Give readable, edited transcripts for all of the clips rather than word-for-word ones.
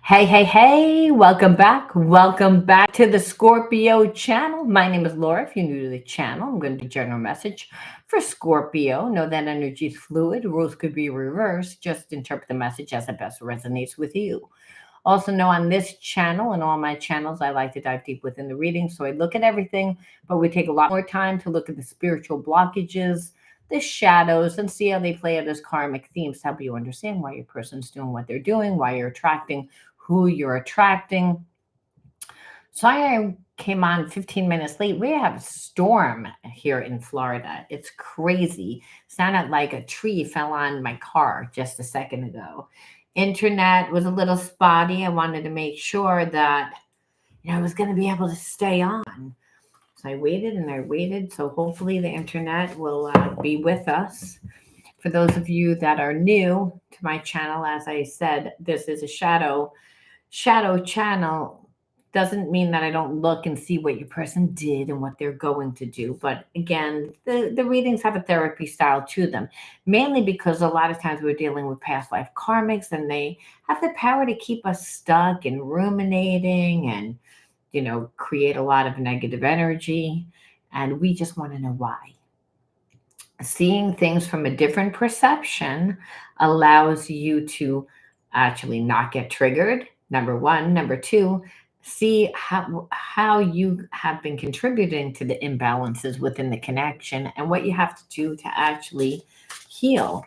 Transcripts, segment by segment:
Hey, welcome back. Welcome back to the Scorpio channel. My name is Laura. If you're new to the channel, I'm going to do a general message for Scorpio. Know that energy is fluid. Rules could be reversed. Just interpret the message as it best resonates with you. Also know on this channel and all my channels, I like to dive deep within the reading. So I look at everything, but we take a lot more time to look at the spiritual blockages, the shadows, and see how they play out as karmic themes to help you understand why your person's doing what they're doing, why you're attracting who you're attracting. Sorry I came on 15 minutes late. We have a storm here in Florida. It's crazy. Sounded like a tree fell on my car just a second ago. Internet was a little spotty. I wanted to make sure that I was going to be able to stay on. So I waited and I waited. So hopefully the internet will be with us. For those of you that are new to my channel, as I said, this is a shadow channel. Doesn't mean that I don't look and see what your person did and what they're going to do. But again, the readings have a therapy style to them, mainly because a lot of times we're dealing with past life karmics and they have the power to keep us stuck and ruminating and, create a lot of negative energy. And we just want to know why. Seeing things from a different perception allows you to actually not get triggered. Number one. Number two, see how you have been contributing to the imbalances within the connection and what you have to do to actually heal.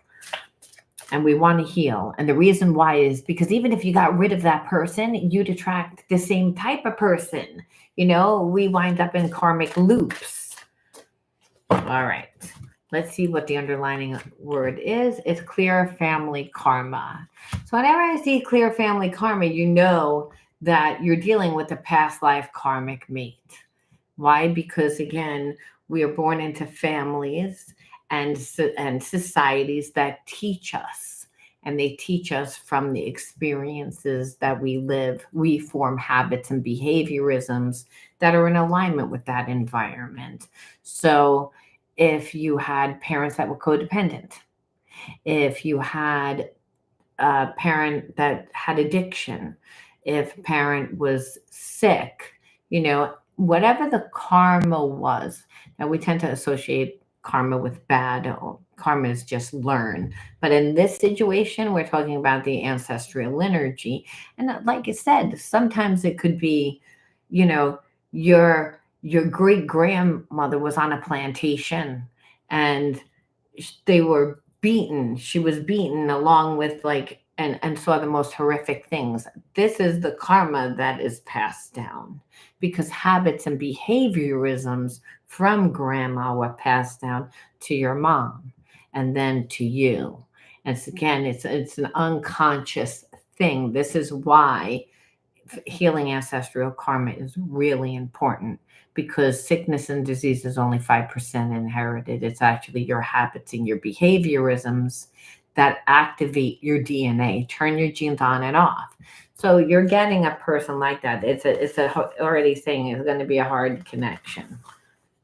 And we want to heal. And the reason why is because even if you got rid of that person, you'd attract the same type of person. We wind up in karmic loops. All right. Let's see what the underlining word is. It's clear family karma. So whenever I see clear family karma, you know that you're dealing with a past life karmic mate. Why? Because again, we are born into families and societies that teach us. And they teach us from the experiences that we live. We form habits and behaviorisms that are in alignment with that environment. So if you had parents that were codependent, if you had a parent that had addiction, if a parent was sick, whatever the karma was. Now we tend to associate karma with bad. Karma is just learn. But in this situation, we're talking about the ancestral energy. And like I said, sometimes it could be, your great grandmother was on a plantation and they were beaten. She was beaten along with and saw the most horrific things. This is the karma that is passed down because habits and behaviorisms from grandma were passed down to your mom and then to you. And it's an unconscious thing. This is why healing ancestral karma is really important because sickness and disease is only 5% inherited. It's actually your habits and your behaviorisms that activate your DNA, turn your genes on and off. So you're getting a person like that. Already saying it's going to be a hard connection.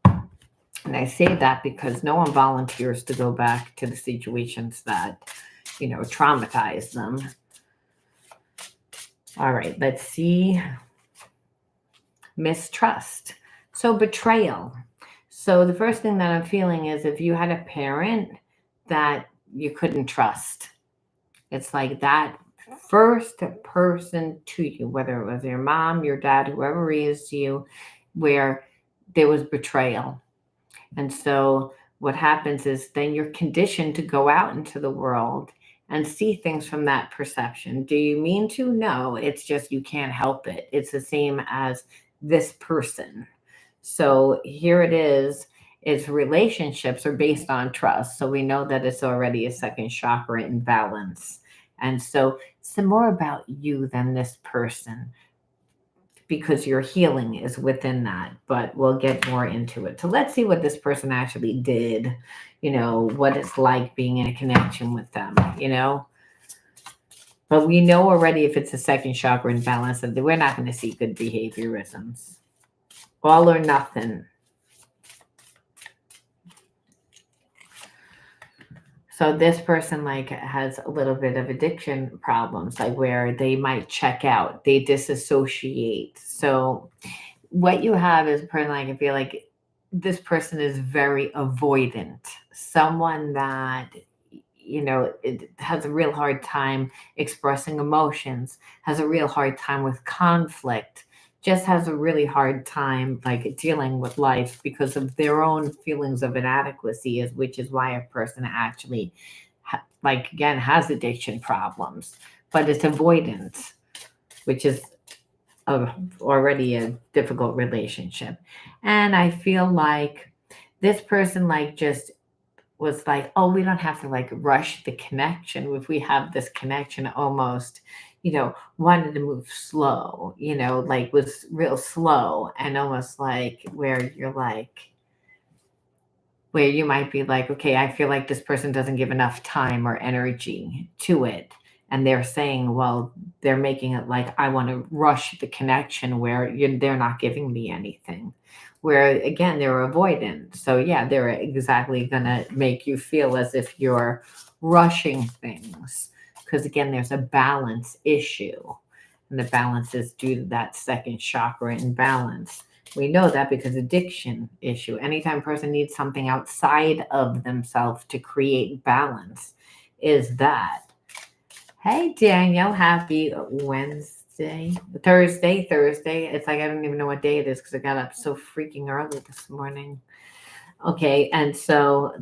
And I say that because no one volunteers to go back to the situations that, traumatize them. All right, let's see. Mistrust. So betrayal. So the first thing that I'm feeling is if you had a parent that you couldn't trust, it's like that first person to you, whether it was your mom, your dad, whoever raised you, where there was betrayal. And so what happens is then you're conditioned to go out into the world and see things from that perception. Do you mean to? No, it's just you can't help it. It's the same as this person. So here it is. Its relationships are based on trust. So we know that it's already a second chakra imbalance. And so it's more about you than this person because your healing is within that, but we'll get more into it. So let's see what this person actually did, what it's like being in a connection with them, But we know already if it's a second chakra imbalance that we're not going to see good behaviorisms. All or nothing. So this person like has a little bit of addiction problems, like where they might check out, they disassociate. So what you have is a person like I feel like this person is very avoidant, someone that it has a real hard time expressing emotions, has a real hard time with conflict, just has a really hard time like dealing with life because of their own feelings of inadequacy, is which is why a person actually like again has addiction problems, but it's avoidance, which is a, already a difficult relationship. And I feel like this person like just was like, oh, we don't have to like rush the connection. If we have this connection, almost, wanted to move slow, like was real slow, and almost like where you might be like, okay, I feel like this person doesn't give enough time or energy to it. And they're saying, well, they're making it like I want to rush the connection where they're not giving me anything. Where again, they're avoidant. So, yeah, they're exactly going to make you feel as if you're rushing things. Because again, there's a balance issue. And the balance is due to that second chakra imbalance. We know that because addiction issue. Anytime a person needs something outside of themselves to create balance, is that. Hey Daniel, happy Wednesday, Thursday. It's like I don't even know what day it is because I got up so freaking early this morning. Okay, and so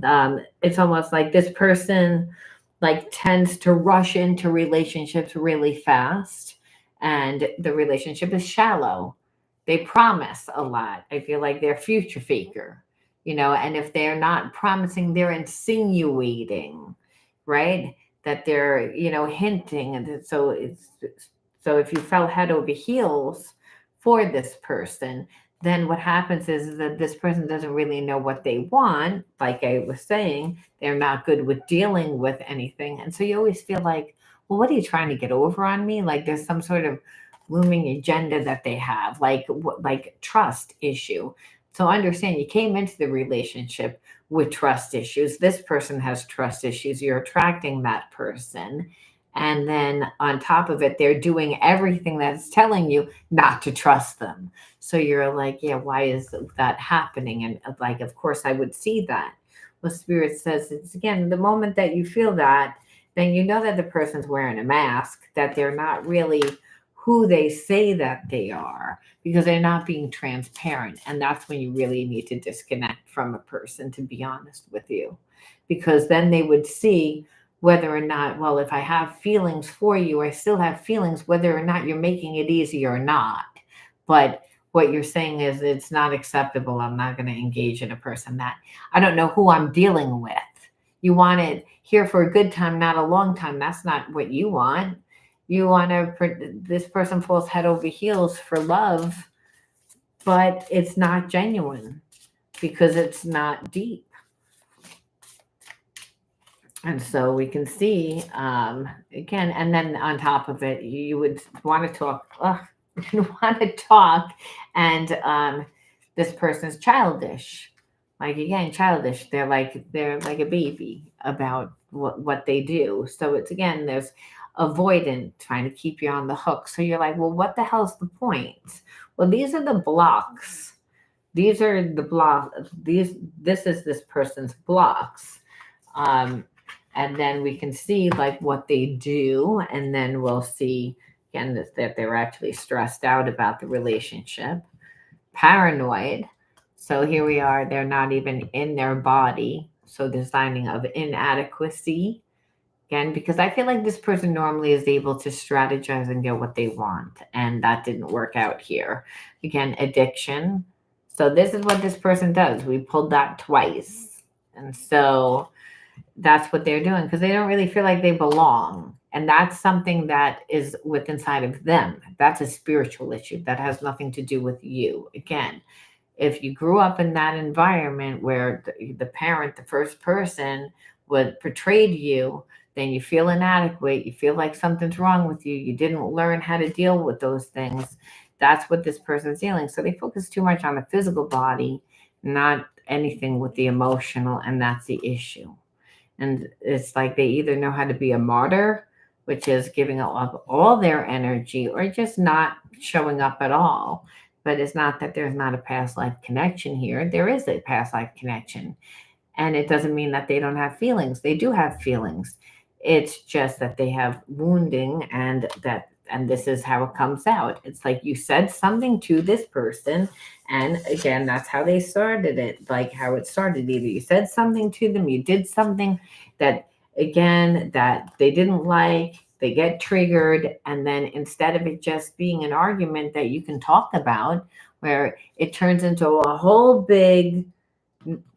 it's almost like this person like tends to rush into relationships really fast, and the relationship is shallow. They promise a lot. I feel like they're future faker, and if they're not promising, they're insinuating, right? That they're, hinting, and so if you fell head over heels for this person, then what happens is that this person doesn't really know what they want. Like I was saying, they're not good with dealing with anything. And so you always feel like, well, what are you trying to get over on me? Like there's some sort of looming agenda that they have, like trust issue. So understand you came into the relationship with trust issues. This person has trust issues. You're attracting that person. And then on top of it, they're doing everything that's telling you not to trust them. So you're like, yeah, why is that happening? And like, of course, I would see that. Well, Spirit says it's again, the moment that you feel that, then you know that the person's wearing a mask, that they're not really who they say that they are because they're not being transparent. And that's when you really need to disconnect from a person, to be honest with you, because then they would see whether or not, well, if I have feelings for you, I still have feelings, whether or not you're making it easy or not. But what you're saying is it's not acceptable. I'm not going to engage in a person that I don't know who I'm dealing with. You want it here for a good time, not a long time. That's not what you want. You want to, this person falls head over heels for love, but it's not genuine because it's not deep. And so we can see again, and then on top of it, you would want to talk. You want to talk, and this person's childish. Like again, childish. They're like a baby about what they do. So it's again, there's avoidant trying to keep you on the hook. So you're like, well, what the hell's the point? Well, these are the blocks. These are the blocks. This is this person's blocks. Um, and then we can see like what they do, and then we'll see again that they're actually stressed out about the relationship, paranoid. So here we are, they're not even in their body, so the signing of inadequacy again, because I feel like this person normally is able to strategize and get what they want, and that didn't work out here. Again, addiction. So this is what this person does. We pulled that twice, and so that's what they're doing because they don't really feel like they belong. And that's something that is with inside of them. That's a spiritual issue that has nothing to do with you. Again, if you grew up in that environment where the parent, the first person, would portrayed you, then you feel inadequate. You feel like something's wrong with you. You didn't learn how to deal with those things. That's what this person's dealing. So they focus too much on the physical body, not anything with the emotional, and that's the issue. And it's like they either know how to be a martyr, which is giving up all their energy, or just not showing up at all. But it's not that there's not a past life connection here. There is a past life connection. And it doesn't mean that they don't have feelings. They do have feelings. It's just that they have wounding, and this is how it comes out. It's like you said something to this person, and again, that's how they started it, like how it started. Either you said something to them, you did something that, again, that they didn't like, they get triggered, and then instead of it just being an argument that you can talk about, where it turns into a whole big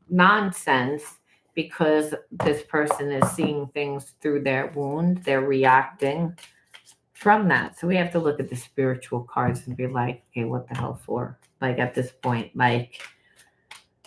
nonsense, because this person is seeing things through their wound, they're reacting from that. So we have to look at the spiritual cards and be like, okay, what the hell for? Like at this point, like,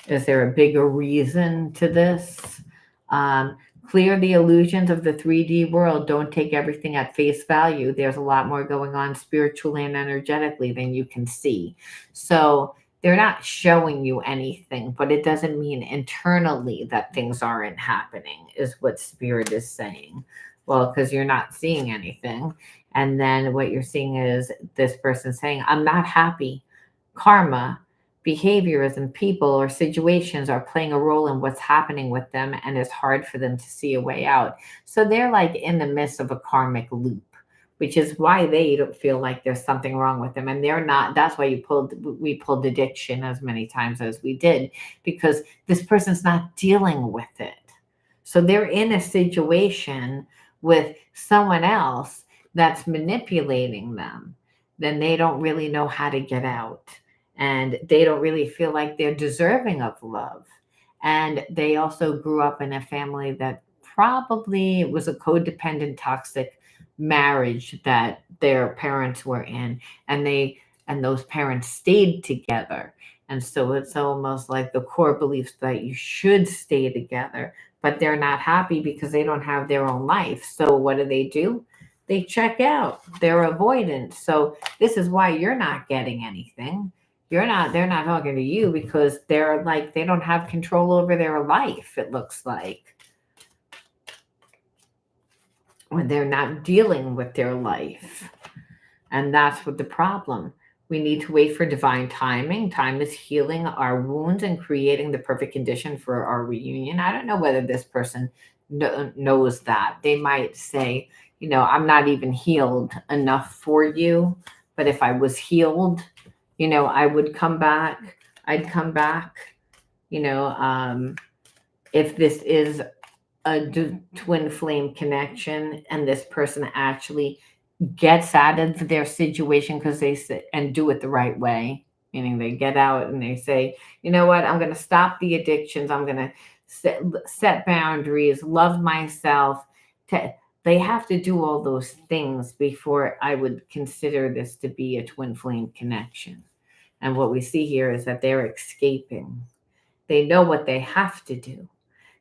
is there a bigger reason to this? Um, Clear the illusions of the 3D world. Don't take everything at face value. There's a lot more going on spiritually and energetically than you can see. So they're not showing you anything, but it doesn't mean internally that things aren't happening, is what spirit is saying. Well, because you're not seeing anything. And then what you're seeing is this person saying, I'm not happy. Karma, behaviors, and people or situations are playing a role in what's happening with them, and it's hard for them to see a way out. So they're like in the midst of a karmic loop, which is why they don't feel like there's something wrong with them. And they're not. That's why we pulled addiction as many times as we did, because this person's not dealing with it. So they're in a situation with someone else that's manipulating them. Then they don't really know how to get out, and they don't really feel like they're deserving of love. And they also grew up in a family that probably was a codependent, toxic marriage that their parents were in, and those parents stayed together. And so it's almost like the core beliefs that you should stay together, but they're not happy because they don't have their own life. So what do? They check out. They're avoidant. So this is why you're not getting anything. They're not talking to you because they're like, they don't have control over their life, it looks like, when they're not dealing with their life. And that's what the problem. We need to wait for divine timing. Time is healing our wounds and creating the perfect condition for our reunion. I don't know whether this person knows that. They might say, I'm not even healed enough for you. But if I was healed, I would come back. I'd come back. You know, if this is a twin flame connection and this person actually gets out of their situation, because they sit and do it the right way, meaning they get out and they say, you know what, I'm going to stop the addictions, I'm going to set boundaries, love myself. They have to do all those things before I would consider this to be a twin flame connection. And what we see here is that they're escaping. They know what they have to do.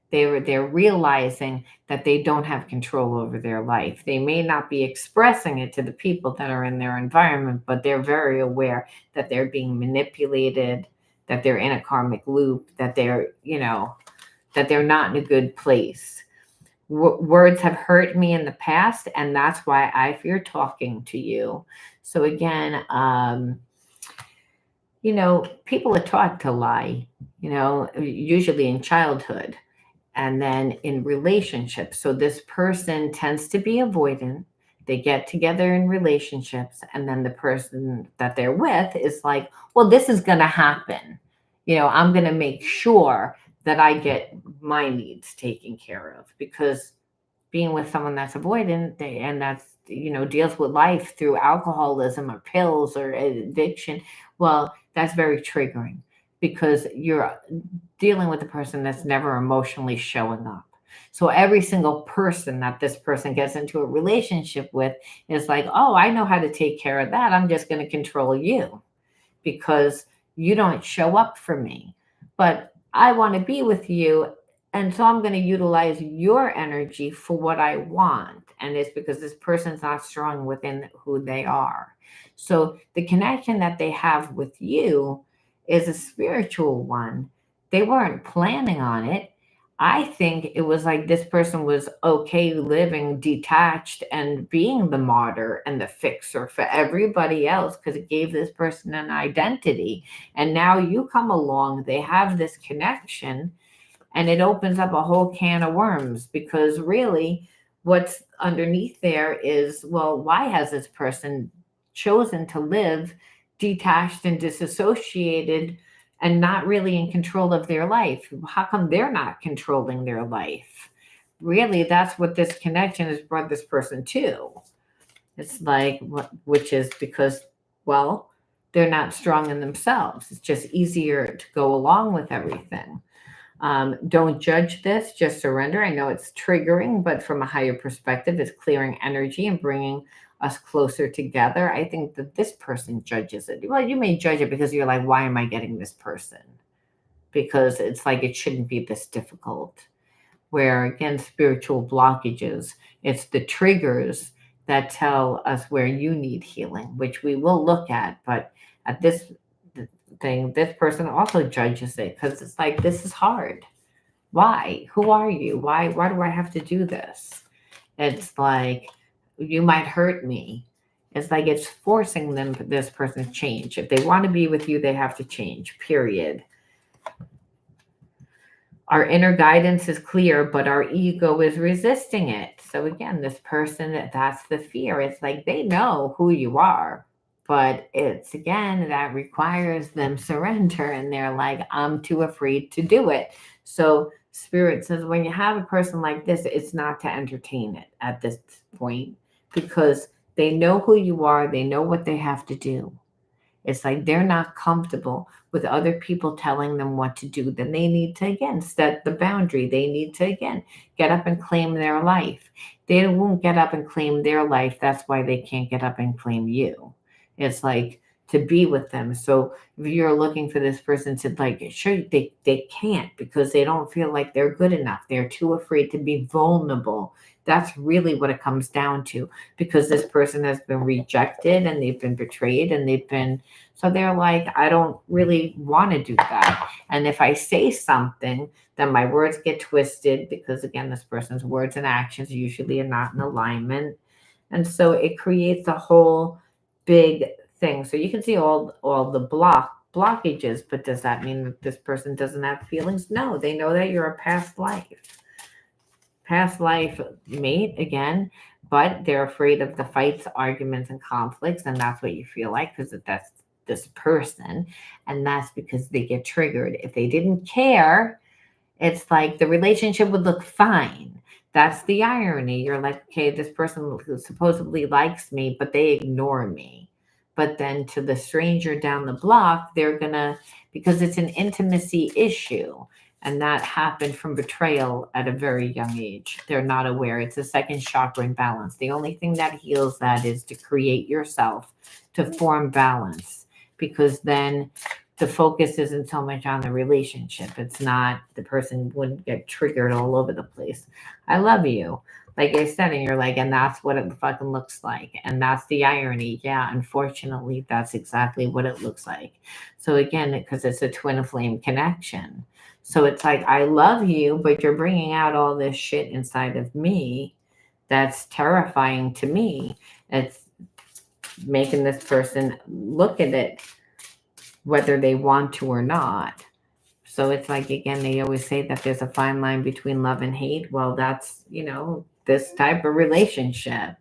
They're realizing that they don't have control over their life. They may not be expressing it to the people that are in their environment, but they're very aware that they're being manipulated, that they're in a karmic loop, that that they're not in a good place. Words have hurt me in the past, and that's why I fear talking to you. So again, people are taught to lie, usually in childhood and then in relationships. So this person tends to be avoidant. They get together in relationships, and then the person that they're with is like, well, this is going to happen. I'm going to make sure that I get my needs taken care of, because being with someone that's avoidant, and that's, deals with life through alcoholism or pills or addiction, well, that's very triggering, because you're dealing with a person that's never emotionally showing up. So every single person that this person gets into a relationship with is like, oh, I know how to take care of that. I'm just going to control you because you don't show up for me. But I want to be with you. And so I'm going to utilize your energy for what I want. And it's because this person's not strong within who they are. So the connection that they have with you is a spiritual one. They weren't planning on it. I think it was like this person was okay living detached and being the martyr and the fixer for everybody else because it gave this person an identity. And now you come along, they have this connection, and it opens up a whole can of worms because really what's underneath there is, well, why has this person chosen to live detached and disassociated and not really in control of their life? How come they're not controlling their life? Really, that's what this connection has brought this person to. It's like, which is because, well, they're not strong in themselves. It's just easier to go along with everything. Don't judge this, just surrender. I know it's triggering, but from a higher perspective, it's clearing energy and bringing us closer together. I think that this person judges it. Well, you may judge it because you're like, why am I getting this person? Because it's like it shouldn't be this difficult. Where again, spiritual blockages, it's the triggers that tell us where you need healing, which we will look at. But at this thing, this person also judges it because it's like, this is hard. Why? Who are you? Why do I have to do this? It's like you might hurt me. It's like it's forcing them, this person to change. If they want to be with you, they have to change. Period. Our inner guidance is clear, but our ego is resisting it. So again, this person, that's the fear. It's like they know who you are, but it's again that requires them surrender, and they're like, I'm too afraid to do it. So spirit says when you have a person like this, it's not to entertain it at this point because they know who you are, they know what they have to do. It's like they're not comfortable with other people telling them what to do. Then they need to, again, set the boundary. They need to, again, get up and claim their life. They won't get up and claim their life. That's why they can't get up and claim you. It's like to be with them. So if you're looking for this person to like, sure, they can't because they don't feel like they're good enough. They're too afraid to be vulnerable. That's really what it comes down to because this person has been rejected and they've been betrayed and they've been so they're like, I don't really want to do that. And if I say something, then my words get twisted because, again, this person's words and actions usually are not in alignment. And so it creates a whole big thing. So you can see all the blockages, but does that mean that this person doesn't have feelings? No, they know that you're a past life mate again, but they're afraid of the fights, arguments, and conflicts, and that's what you feel like because that's this person, and that's because they get triggered. If they didn't care, it's like the relationship would look fine. That's the irony. You're like, okay, this person who supposedly likes me, but they ignore me. But then to the stranger down the block, they're gonna, because it's an intimacy issue. And that happened from betrayal at a very young age. They're not aware. It's a second chakra imbalance. The only thing that heals that is to create yourself, to form balance, because then the focus isn't so much on the relationship. It's not the person wouldn't get triggered all over the place. I love you. Like I said, and you're like, and that's what it fucking looks like. And that's the irony. Yeah, unfortunately, that's exactly what it looks like. So again, because it's a twin flame connection. So it's like, I love you, but you're bringing out all this shit inside of me that's terrifying to me. It's making this person look at it whether they want to or not. So it's like, again, they always say that there's a fine line between love and hate. Well, that's, this type of relationship.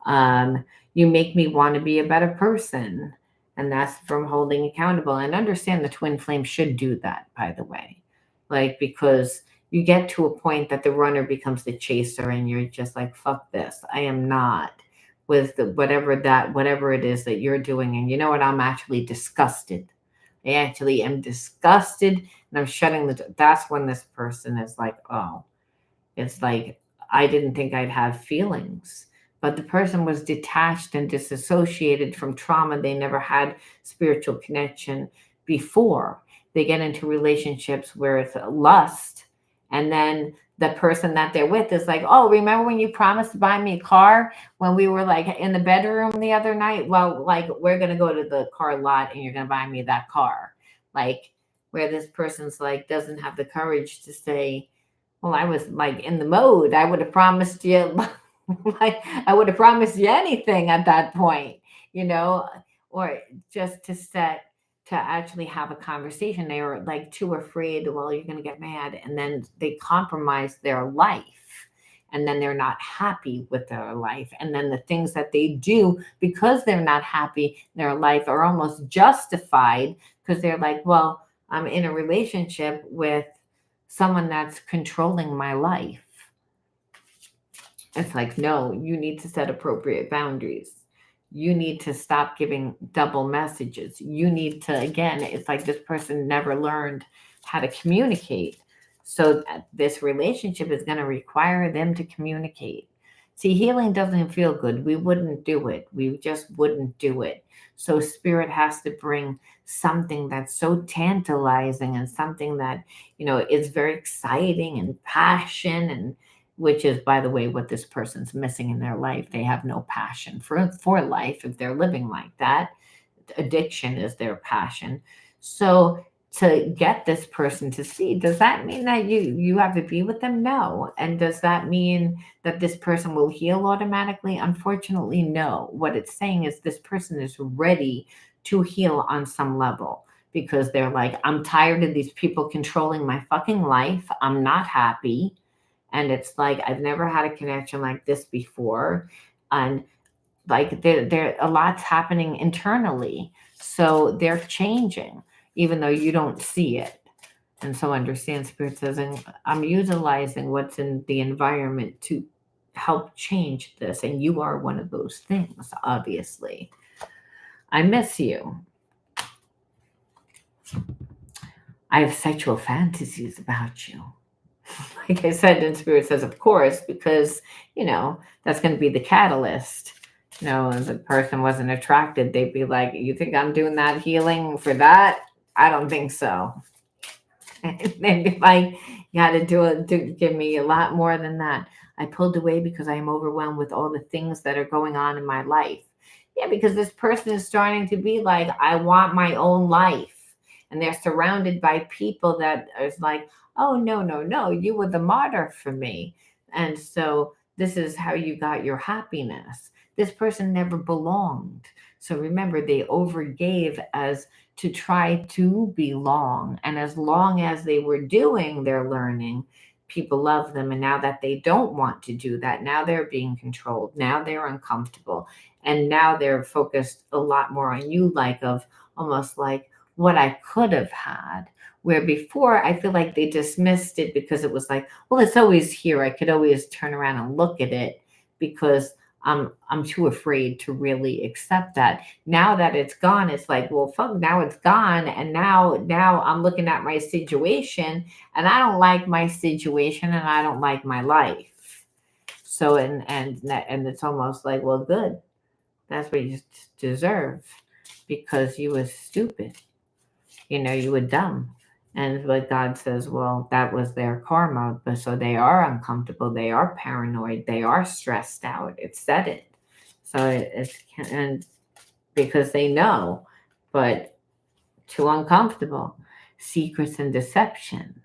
You make me want to be a better person. And that's from holding accountable. And understand the twin flame should do that, by the way. Like, because you get to a point that the runner becomes the chaser and you're just like, fuck this. I am not with whatever it is that you're doing. And you know what? I'm actually disgusted. I actually am disgusted and I'm shutting that's when this person is like, oh, it's like, I didn't think I'd have feelings. But the person was detached and disassociated from trauma. They never had spiritual connection before. They get into relationships where it's lust. And then the person that they're with is like, oh, remember when you promised to buy me a car when we were like in the bedroom the other night? Well, like, we're going to go to the car lot and you're going to buy me that car. Like, where this person's like, doesn't have the courage to say, Well, I was like in the mode. I would have promised you, like, I would have promised you anything at that point, you know, or just to actually have a conversation. They were like too afraid, well, you're going to get mad. And then they compromise their life. And then they're not happy with their life. And then the things that they do because they're not happy in their life are almost justified because they're like, well, I'm in a relationship with someone that's controlling my life. It's like, no, you need to set appropriate boundaries. You need to stop giving double messages. You need to, again, it's like this person never learned how to communicate. So this relationship is going to require them to communicate. See, healing doesn't feel good. We wouldn't do it. We just wouldn't do it. So spirit has to bring something that's so tantalizing and something that, is very exciting and passion, and which is, by the way, what this person's missing in their life. They have no passion for life if they're living like that. Addiction is their passion. So to get this person to see, does that mean that you have to be with them? No. And does that mean that this person will heal automatically? Unfortunately, no. What it's saying is this person is ready to heal on some level because they're like, I'm tired of these people controlling my fucking life. I'm not happy. And it's like, I've never had a connection like this before. And like there a lot's happening internally. So they're changing, even though you don't see it. And so understand, Spirit says, and I'm utilizing what's in the environment to help change this. And you are one of those things, obviously. I miss you. I have sexual fantasies about you. Like I said, and Spirit says, of course, because, that's going to be the catalyst. If the person wasn't attracted, they'd be like, you think I'm doing that healing for that? I don't think so. And they'd be like, you got to do it, give me a lot more than that. I pulled away because I am overwhelmed with all the things that are going on in my life. Yeah, because this person is starting to be like, I want my own life. And they're surrounded by people that is like, oh, no, no, no, you were the martyr for me. And so this is how you got your happiness. This person never belonged. So remember, they overgave as to try to belong. And as long as they were doing their learning, people love them. And now that they don't want to do that, now they're being controlled. Now they're uncomfortable. And now they're focused a lot more on you, like of almost like what I could have had. Where before I feel like they dismissed it because it was like, well, it's always here. I could always turn around and look at it because I'm too afraid to really accept that. Now that it's gone, it's like, well, fuck, now it's gone. And now I'm looking at my situation and I don't like my situation and I don't like my life. So and it's almost like, well, good. That's what you deserve because you were stupid. You were dumb. And what God says, well, that was their karma. But so they are uncomfortable. They are paranoid. They are stressed out. It said it. So it's, and because they know, but too uncomfortable. Secrets and deception.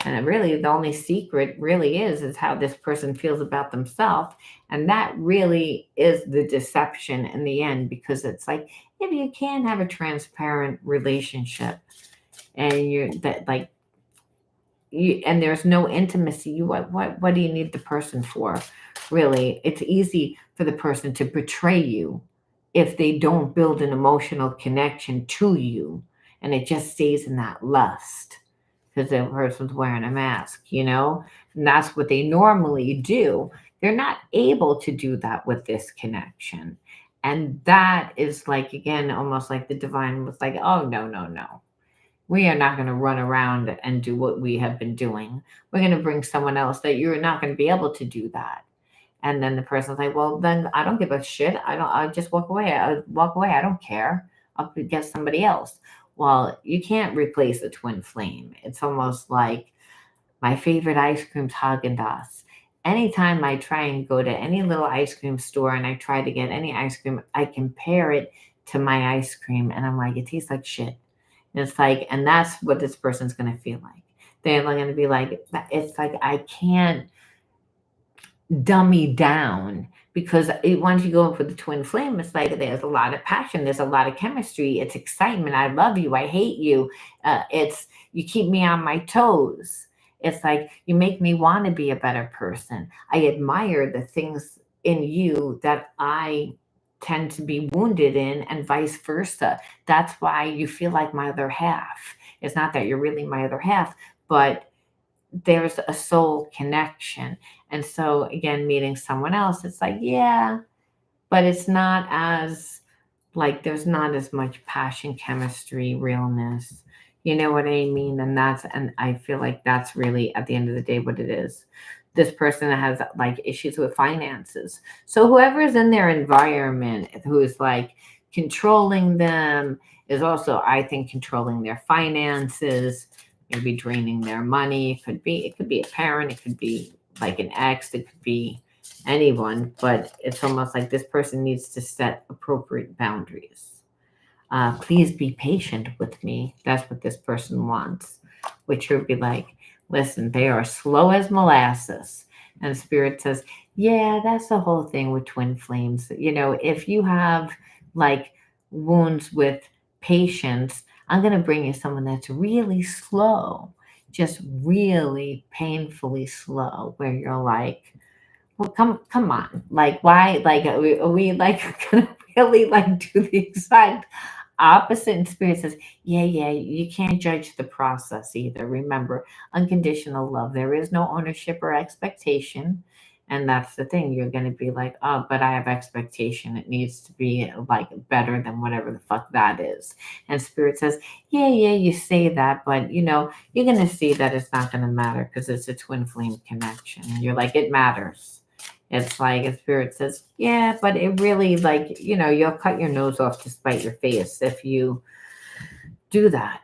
And really, the only secret really is how this person feels about themselves. And that really is the deception in the end, because it's like, if you can have a transparent relationship and you're that like you and there's no intimacy, what do you need the person for? Really, it's easy for the person to betray you if they don't build an emotional connection to you, and it just stays in that lust because the person's wearing a mask. And that's what they normally do. They're not able to do that with this connection. And that is like, again, almost like the divine was like, oh, no, no, no. We are not going to run around and do what we have been doing. We're going to bring someone else that you're not going to be able to do that. And then the person's like, well, then I don't give a shit. I'll just walk away. I'll walk away. I don't care. I'll get somebody else. Well, you can't replace a twin flame. It's almost like my favorite ice cream's Haagen-Dazs. Anytime I try and go to any little ice cream store and I try to get any ice cream, I compare it to my ice cream and I'm like, it tastes like shit. And it's like, and that's what this person's going to feel like. They're going to be like, it's like, I can't dummy down because once you go for the twin flame, it's like there's a lot of passion, there's a lot of chemistry, it's excitement. I love you, I hate you. It's you keep me on my toes. It's like you make me want to be a better person. I admire the things in you that I tend to be wounded in, and vice versa. That's why you feel like my other half. It's not that you're really my other half, but there's a soul connection. And so again, meeting someone else, it's like, yeah, but it's not as like there's not as much passion, chemistry, realness. You know what I mean? And I feel like that's really at the end of the day what it is. This person has like issues with finances. So whoever's in their environment who is like controlling them is also, I think, controlling their finances, maybe draining their money. It could be a parent, it could be like an ex, it could be anyone, but it's almost like this person needs to set appropriate boundaries. Please be patient with me. That's what this person wants, which would be like, listen, they are slow as molasses. And Spirit says, yeah, that's the whole thing with twin flames. If you have like wounds with patience, I'm going to bring you someone that's really slow, just really painfully slow, where you're like, well, come on. Like, why? Like, are we like gonna really like do the exact opposite? And Spirit says, yeah, yeah, you can't judge the process either. Remember, unconditional love. There is no ownership or expectation. And that's the thing. You're going to be like, oh, but I have expectation. It needs to be like better than whatever the fuck that is. And Spirit says, yeah, yeah, you say that, but you're going to see that it's not going to matter because it's a twin flame connection. And you're like, it matters. It's like a Spirit says, yeah, but it really, like, you'll cut your nose off to spite your face if you do that.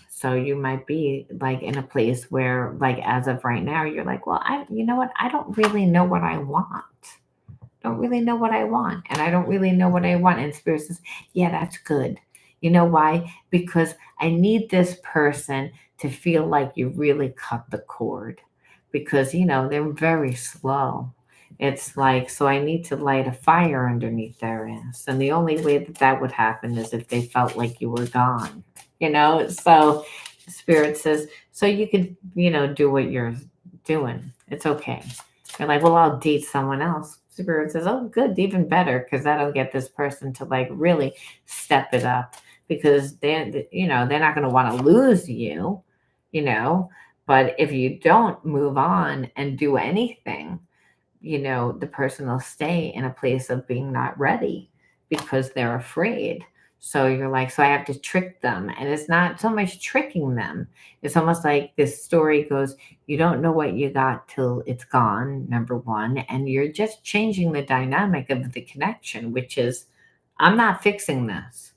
So you might be like in a place where, like, as of right now, you're like, well, you know what? I don't really know what I want. Don't really know what I want. And I don't really know what I want. And Spirit says, yeah, that's good. You know why? Because I need this person to feel like you really cut the cord because, they're very slow. It's like, so I need to light a fire underneath their ass. And the only way that that would happen is if they felt like you were gone, So Spirit says, so you could, do what you're doing. It's okay. You're like, well, I'll date someone else. Spirit says, oh, good, even better, because that'll get this person to like really step it up because they're not going to want to lose you, you know. But if you don't move on and do anything, the person will stay in a place of being not ready because they're afraid. So you're like, so I have to trick them. And it's not so much tricking them. It's almost like this story goes, you don't know what you got till it's gone, number one. And you're just changing the dynamic of the connection, which is, I'm not fixing this.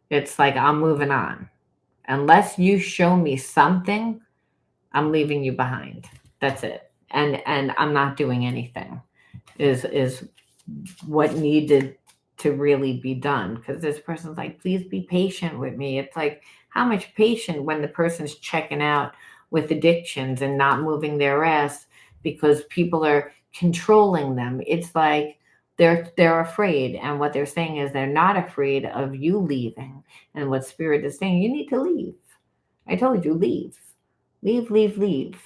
It's like, I'm moving on. Unless you show me something, I'm leaving you behind. That's it. And I'm not doing anything is what needed to really be done, because this person's like, please be patient with me. It's like, how much patient when the person's checking out with addictions and not moving their ass because people are controlling them. It's like they're afraid, and what they're saying is they're not afraid of you leaving. And what Spirit is saying, you need to leave. I told you, leave, leave, leave, leave.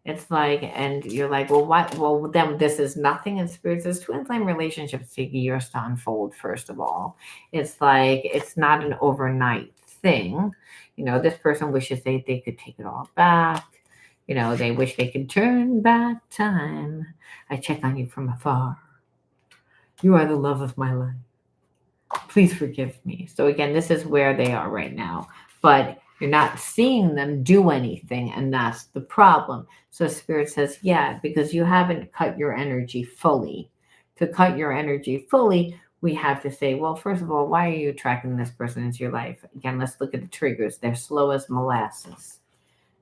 It's like, and you're like, well, what? Well, then this is nothing. And Spirit says twin flame relationships take years to unfold, first of all. It's like, it's not an overnight thing. This person wishes they could take it all back. They wish they could turn back time. I check on you from afar. You are the love of my life. Please forgive me. So again, this is where they are right now. But you're not seeing them do anything, and that's the problem. So Spirit says, yeah, because you haven't cut your energy fully. To cut your energy fully, we have to say, well, first of all, why are you attracting this person into your life? Again, let's look at the triggers. They're slow as molasses.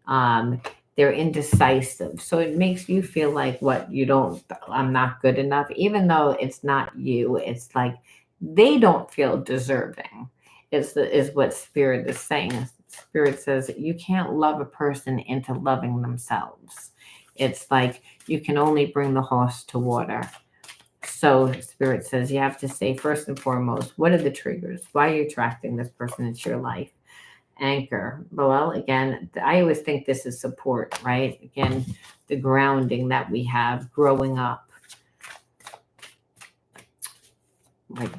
They're indecisive. So it makes you feel like I'm not good enough, even though it's not you. It's like they don't feel deserving is what Spirit is saying. Spirit says you can't love a person into loving themselves. It's like you can only bring the horse to water. So Spirit says you have to say, first and foremost, what are the triggers? Why are you attracting this person into your life? Anchor. Well, again, I always think this is support, right? Again, the grounding that we have growing up,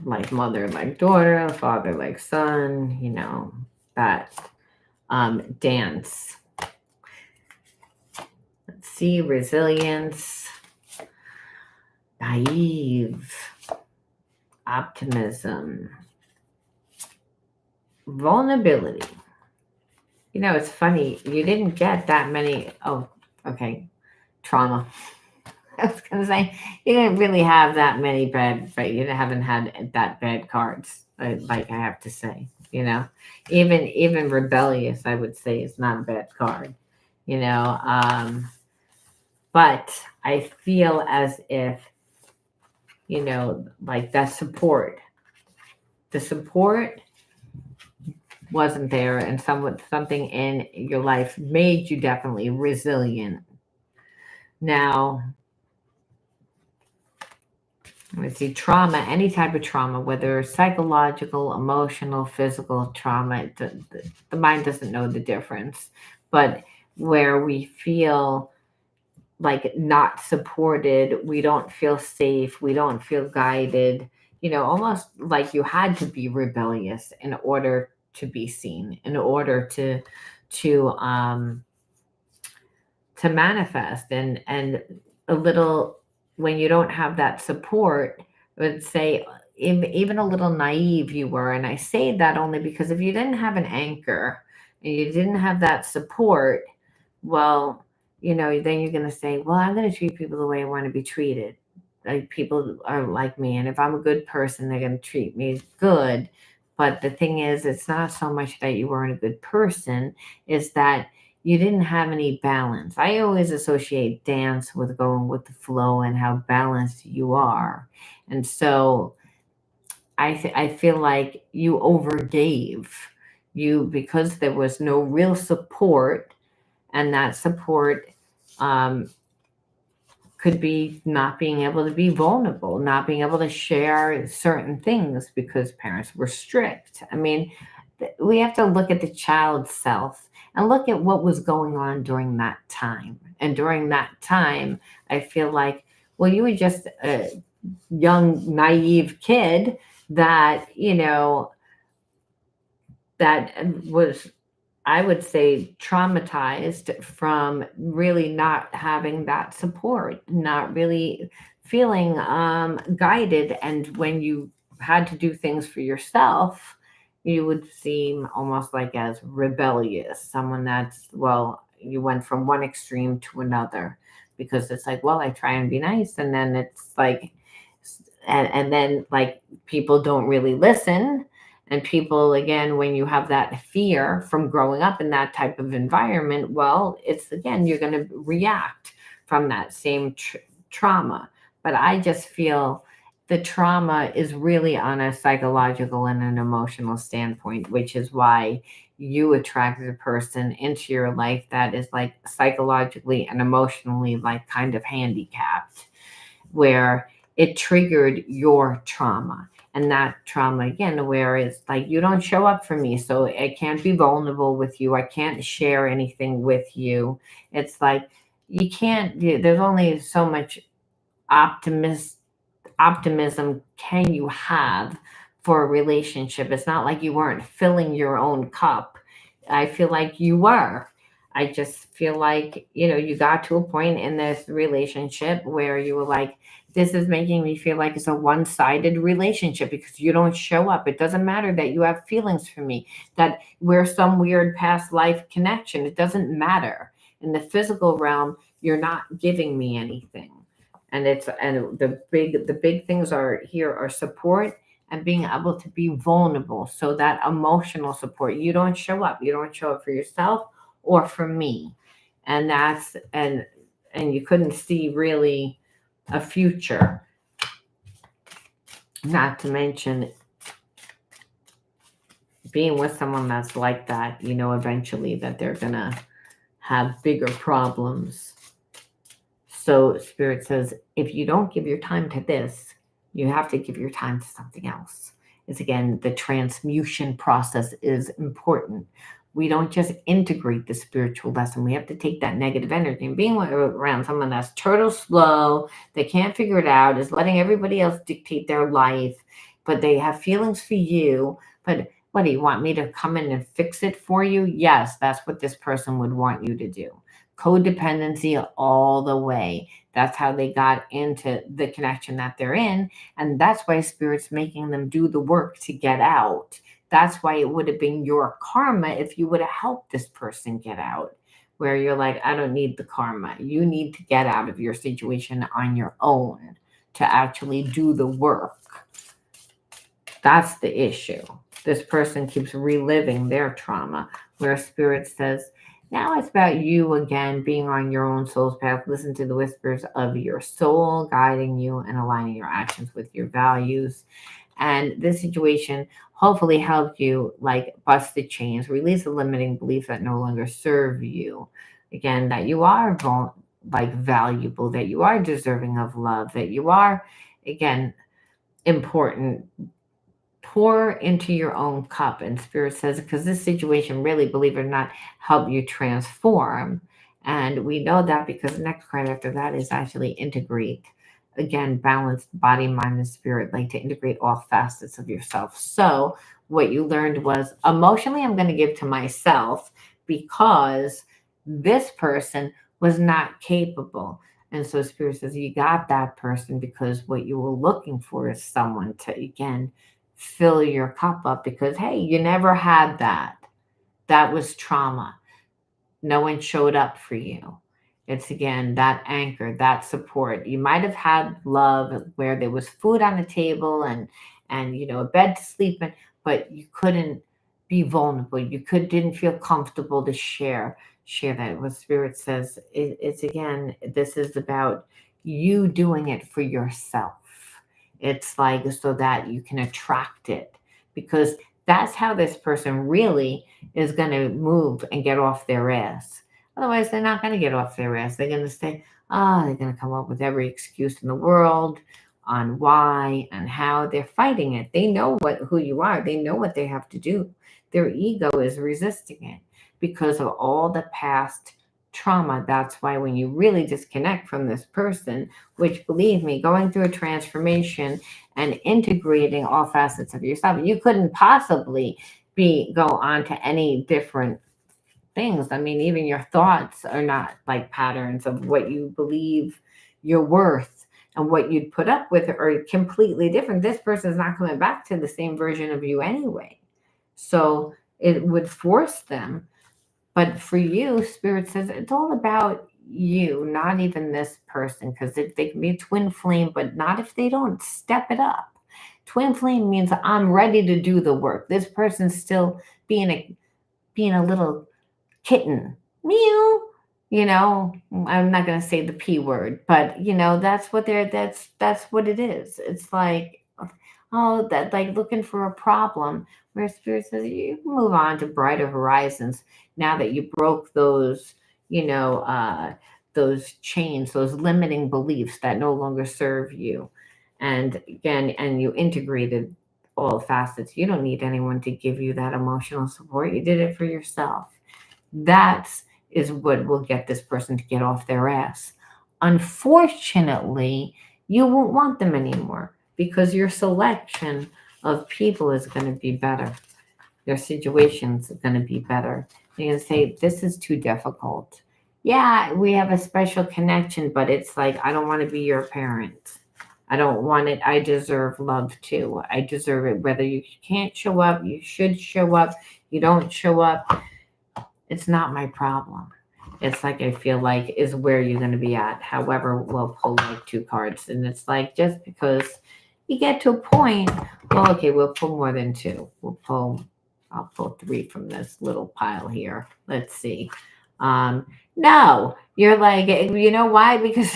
like mother, like daughter, father, like son, that dance. Let's see, resilience, naive, optimism, vulnerability. It's funny, you didn't get that many. Oh, okay, trauma. I was gonna say you didn't really have that many bad, but you haven't had that bad cards. Like I have to say, even rebellious, I would say is not a bad card. You know, but I feel as if like that support, the support wasn't there, and something in your life made you definitely resilient. Now, let's see, trauma, any type of trauma, whether psychological, emotional, physical trauma, the mind doesn't know the difference. But where we feel like not supported, we don't feel safe, we don't feel guided, almost like you had to be rebellious in order to be seen, in order to um to manifest. And a little, when you don't have that support, I would say even a little naive you were. And I say that only because if you didn't have an anchor and you didn't have that support, well, then you're going to say, well, I'm going to treat people the way I want to be treated. Like people are like me, and if I'm a good person, they're going to treat me good. But the thing is, it's not so much that you weren't a good person, is that you didn't have any balance. I always associate dance with going with the flow and how balanced you are. And so I feel like you overgave, because there was no real support, and that support um, could be not being able to be vulnerable, not being able to share certain things because parents were strict. I mean, we have to look at the child's self and look at what was going on during that time. And during that time, I feel like, well, you were just a young, naive kid that, that was, I would say, traumatized from really not having that support, not really feeling guided. And when you had to do things for yourself, you would seem almost like as rebellious, someone that's, well, you went from one extreme to another, because it's like, well, I try and be nice. And then it's like, and then like people don't really listen. And people, again, when you have that fear from growing up in that type of environment, well, it's, again, you're going to react from that same trauma. But I just feel the trauma is really on a psychological and an emotional standpoint, which is why you attracted a person into your life that is like psychologically and emotionally like kind of handicapped, where it triggered your trauma. And that trauma, again, where it's like, you don't show up for me, so I can't be vulnerable with you, I can't share anything with you. It's like, you can't, there's only so much optimism can you have for a relationship. It's not like you weren't filling your own cup. I feel like you were. I just feel like, you got to a point in this relationship where you were like, this is making me feel like it's a one-sided relationship because you don't show up. It doesn't matter that you have feelings for me, that we're some weird past life connection. It doesn't matter. In the physical realm, you're not giving me anything. And the big things are here are support and being able to be vulnerable. So that emotional support, you don't show up. You don't show up for yourself or for me. And and you couldn't see really a future, not to mention being with someone that's like that, eventually that they're going to have bigger problems. So Spirit says, if you don't give your time to this, you have to give your time to something else. It's again, the transmutation process is important. We don't just integrate the spiritual lesson. We have to take that negative energy and being around someone that's turtle slow, they can't figure it out, is letting everybody else dictate their life, but they have feelings for you. But what do you want me to come in and fix it for you? Yes, that's what this person would want you to do. Codependency all the way. That's how they got into the connection that they're in. And that's why Spirit's making them do the work to get out. That's why it would have been your karma if you would have helped this person get out. Where you're like, I don't need the karma. You need to get out of your situation on your own to actually do the work. That's the issue. This person keeps reliving their trauma, where Spirit says, now it's about you again being on your own soul's path. Listen to the whispers of your soul guiding you and aligning your actions with your values. And this situation hopefully helped you like bust the chains, release the limiting beliefs that no longer serve you. Again, that you are valuable, that you are deserving of love, that you are, again, important. Pour into your own cup. And Spirit says, because this situation really, believe it or not, help you transform. And we know that because the next card after that is actually integrate. Again, balance body, mind, and spirit, like to integrate all facets of yourself. So what you learned was emotionally, I'm going to give to myself because this person was not capable. And so Spirit says, you got that person because what you were looking for is someone to, again, fill your cup up because, hey, you never had that. That was trauma. No one showed up for you. It's again that anchor, that support. You might have had love where there was food on the table and a bed to sleep in, but you couldn't be vulnerable. You didn't feel comfortable to share that. What Spirit says, it's again, this is about you doing it for yourself. It's like so that you can attract it because that's how this person really is going to move and get off their ass. Otherwise, they're not going to get off their ass. They're going to say, they're going to come up with every excuse in the world on why and how they're fighting it. They know who you are. They know what they have to do. Their ego is resisting it because of all the past trauma. That's why when you really disconnect from this person, which believe me, going through a transformation and integrating all facets of yourself, you couldn't possibly go on to any different things. I mean, even your thoughts are not like patterns of what you believe you're worth and what you'd put up with are completely different. This person is not coming back to the same version of you anyway. So it would force them. But for you, Spirit says it's all about you, not even this person, because they can be a twin flame, but not if they don't step it up. Twin flame means I'm ready to do the work. This person's still being a little kitten. Meow. I'm not going to say the P word, but that's what it is. It's like, oh, that like looking for a problem where Spirit says you can move on to brighter horizons now that you broke those chains, those limiting beliefs that no longer serve you. And again, and you integrated all facets. You don't need anyone to give you that emotional support. You did it for yourself. That is what will get this person to get off their ass. Unfortunately, you won't want them anymore because your selection of people is going to be better. Your situations are going to be better. You're going to say, this is too difficult. Yeah, we have a special connection, but it's like, I don't want to be your parent. I don't want it. I deserve love too. I deserve it. Whether you can't show up, you should show up. You don't show up. It's not my problem. It's like I feel like is where you're going to be at. However, we'll pull like two cards. And it's like just because you get to a point, well, okay, we'll pull more than two. I'll pull three from this little pile here. Let's see. No, you're like, you know why? Because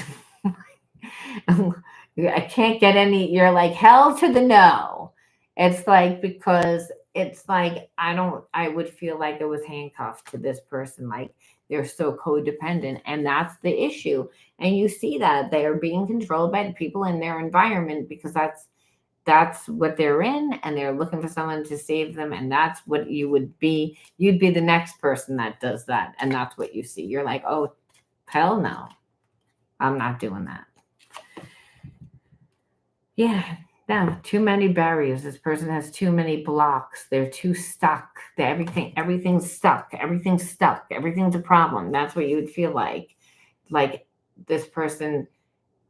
I can't get any, you're like hell to the no. It's like because it's like I would feel like I was handcuffed to this person, like they're so codependent, and that's the issue. And you see that they are being controlled by the people in their environment because that's what they're in, and they're looking for someone to save them, and that's what you would be. You'd be the next person that does that, and that's what you see. You're like, oh, hell no, I'm not doing that. Yeah, no, too many barriers. This person has too many blocks. They're too stuck. Everything's stuck. Everything's stuck. Everything's a problem. That's what you would feel like. Like this person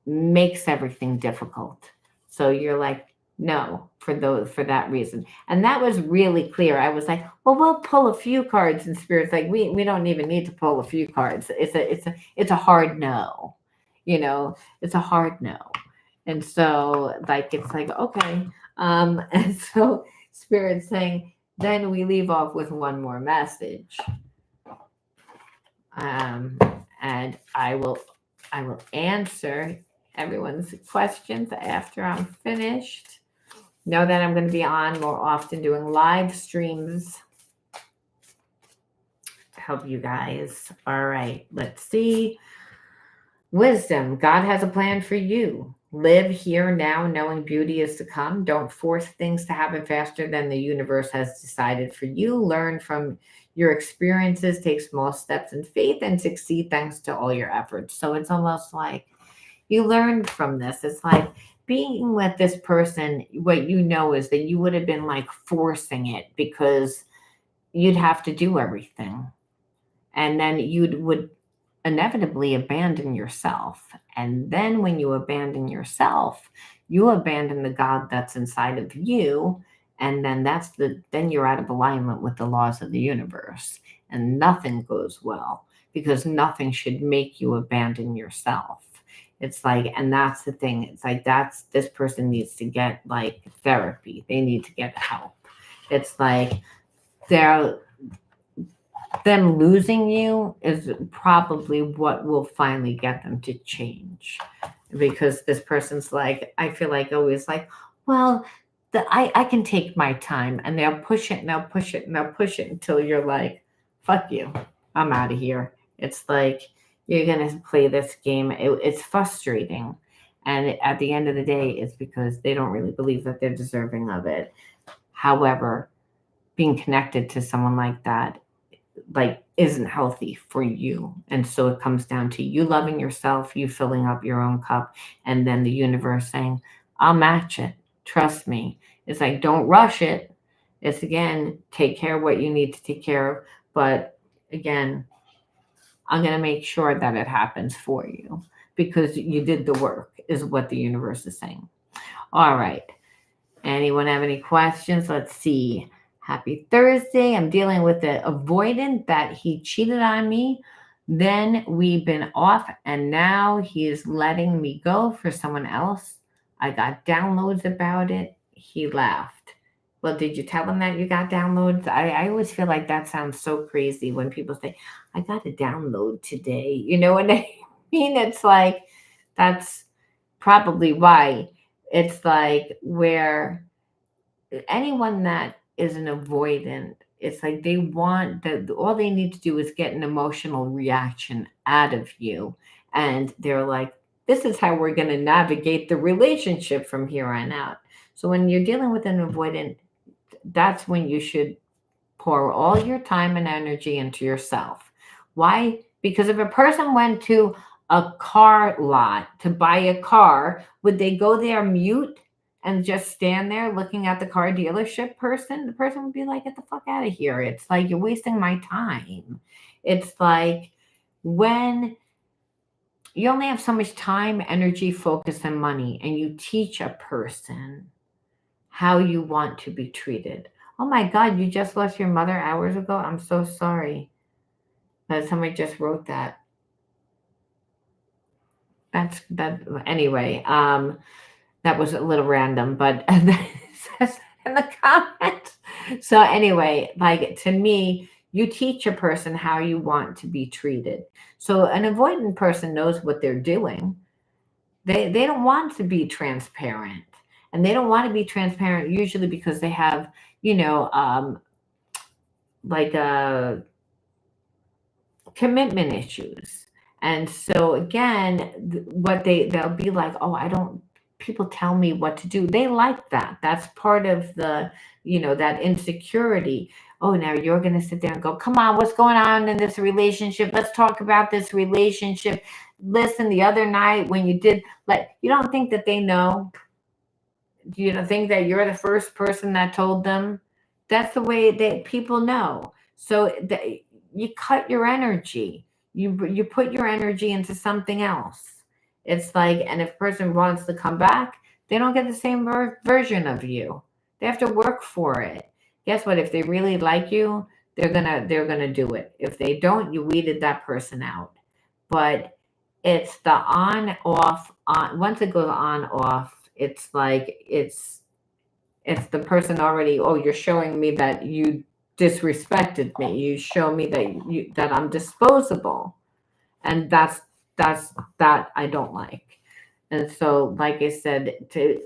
makes everything difficult. So you're like, no, for that reason. And that was really clear. I was like, well, we'll pull a few cards, and spirits like we don't even need to pull a few cards. It's a hard no. It's a hard no. And so like it's like, okay. And so spirit's saying, then we leave off with one more message. Um and I will answer everyone's questions after I'm finished. Know that I'm going to be on more often doing live streams to help you guys. All right, let's see. Wisdom. God has a plan for you. Live here now, knowing beauty is to come. Don't force things to happen faster than the universe has decided for you. Learn from your experiences, take small steps in faith, and succeed thanks to all your efforts. So it's almost like you learned from this. It's like being with this person, what you know is that you would have been like forcing it because you'd have to do everything. And then you would inevitably abandon yourself. And then when you abandon yourself, you abandon the God that's inside of you. And then you're out of alignment with the laws of the universe. And nothing goes well because nothing should make you abandon yourself. It's like, and that's the thing. It's like this person needs to get like therapy. They need to get help. It's like they're them losing you is probably what will finally get them to change, because this person's like, I feel like always like, well, I can take my time, and they'll push it and they'll push it and they'll push it until you're like, fuck you, I'm out of here. It's like you're gonna play this game. It's frustrating, and at the end of the day it's because they don't really believe that they're deserving of it. However, being connected to someone like that like isn't healthy for you. And so it comes down to you loving yourself, you filling up your own cup, and then the universe saying, I'll match it. Trust me. It's like, don't rush it. It's again, take care of what you need to take care of. But again, I'm going to make sure that it happens for you because you did the work, is what the universe is saying. All right. Anyone have any questions? Let's see. Happy Thursday. I'm dealing with the avoidant that he cheated on me. Then we've been off, and now he is letting me go for someone else. I got downloads about it. He laughed. Well, did you tell him that you got downloads? I always feel like that sounds so crazy when people say, I got a download today. You know what I mean? It's like, that's probably why. It's like where anyone that is an avoidant, it's like they want that all they need to do is get an emotional reaction out of you. And they're like, this is how we're going to navigate the relationship from here on out. So when you're dealing with an avoidant, that's when you should pour all your time and energy into yourself. Why? Because if a person went to a car lot to buy a car, would they go there mute and just stand there looking at the car dealership person? The person would be like, get the fuck out of here. It's like, you're wasting my time. It's like when you only have so much time, energy, focus, and money, and you teach a person how you want to be treated. Oh my God, you just lost your mother hours ago? I'm so sorry. Somebody just wrote that. That's that anyway. That was a little random, but that says in the comments. So anyway, like to me, you teach a person how you want to be treated. So an avoidant person knows what they're doing. They don't want to be transparent. And they don't want to be transparent usually because they have, like commitment issues. And so again, what they'll be like, oh, I don't, people tell me what to do. They like that. That's part of the, that insecurity. Oh, now you're going to sit there and go, come on, what's going on in this relationship? Let's talk about this relationship. Listen, the other night when you did, like, you don't think that they know? You don't think that you're the first person that told them? That's the way that people know. So you cut your energy. You put your energy into something else. It's like, and if a person wants to come back, they don't get the same version of you. They have to work for it. Guess what? If they really like you, they're gonna do it. If they don't, you weeded that person out. But it's the on off on. Once it goes on off, it's like it's the person already. Oh, you're showing me that you disrespected me. You show me that I'm disposable, and that I don't like. And so, like I said, to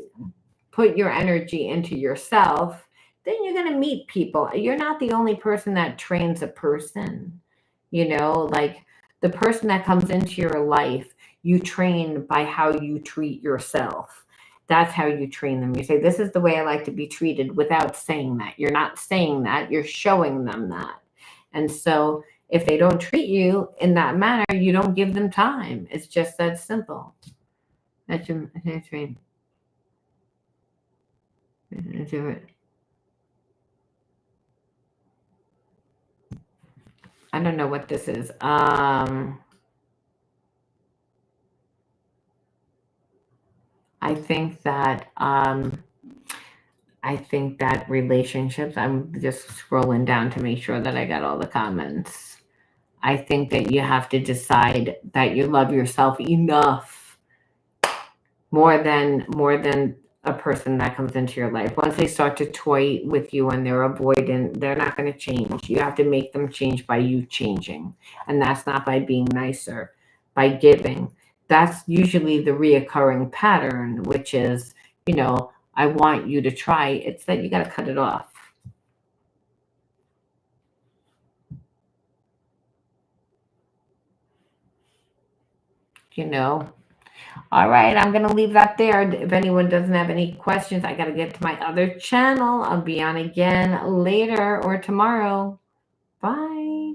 put your energy into yourself, then you're going to meet people. You're not the only person that trains a person. Like the person that comes into your life, you train by how you treat yourself. That's how you train them. You say, this is the way I like to be treated, without saying that. You're not saying that, you're showing them that. And so if they don't treat you in that manner, you don't give them time. It's just that simple. That's right. Do it. I don't know what this is. I think that relationships, I'm just scrolling down to make sure that I got all the comments. I think that you have to decide that you love yourself enough, more than a person that comes into your life. Once they start to toy with you and they're avoidant, they're not going to change. You have to make them change by you changing. And that's not by being nicer, by giving. That's usually the reoccurring pattern, which is, I want you to try. It's that you got to cut it off. All right, I'm going to leave that there. If anyone doesn't have any questions, I got to get to my other channel. I'll be on again later or tomorrow. Bye.